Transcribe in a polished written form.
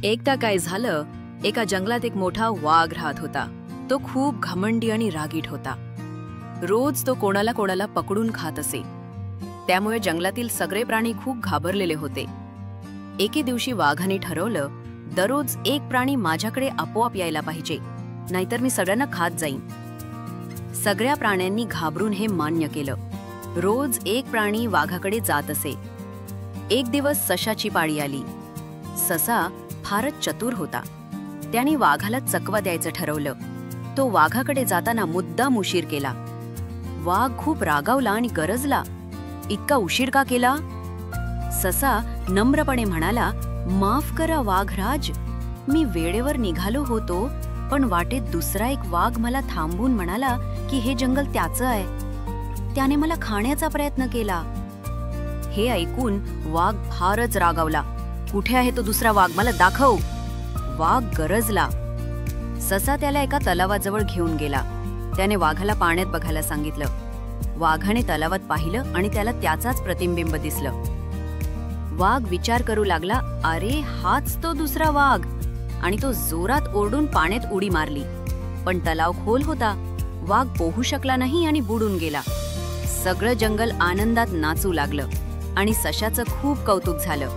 एकदा काय झालं, एका जंगलात एक मोठा वाघ राहत होता. तो खूप घमंडी आणि रागीट होता. रोज तो कोणाला कोणाला पकडून खात असे. त्यामुळे जंगलातील सगळे प्राणी खूप घाबरलेले होते. एके दिवशी वाघाने ठरवलं, दररोज एक प्राणी माझ्याकडे आपोआप यायला पाहिजे, नाहीतर मी सगळ्यांना खात जाईन. सगळ्या प्राण्यांनी घाबरून हे मान्य केलं. रोज एक प्राणी वाघाकडे जात असे. एक दिवस सशाची पाळी आली. ससा फारच चतुर होता. त्याने वाघाला चकवा द्यायचं ठरवलं. तो वाघाकडे जाताना मुद्दाम उशीर केला. वाघ खूप रागावला आणि गरजला, इतका उशीर का केला? ससा नम्रपणे म्हणाला, माफ करा वाघराज, मी वेळेवर निघालो होतो, पण वाटेत दुसरा एक वाघ मला थांबून म्हणाला की हे जंगल त्याचं आहे. त्याने मला खाण्याचा प्रयत्न केला. हे ऐकून वाघ फारच रागावला. कुठे आहे तो दुसरा वाघ, मला दाखव. वाघ गरजला. ससा त्याला एका तलावाजवळ घेऊन गेला. त्याने वाघाला पाण्यात बघायला सांगितलं. वाघाने तलावात पाहिलं आणि त्याला त्याचाच प्रतिबिंब दिसलं. वाघ विचार करू लागला, अरे हाच तो दुसरा वाघ, आणि तो जोरात ओरडून पाण्यात उडी मारली. पण तलाव खोल होता. वाघ पोहू शकला नाही आणि बुडून गेला. सगळं जंगल आनंदात नाचू लागलं आणि सशाचं खूप कौतुक झालं.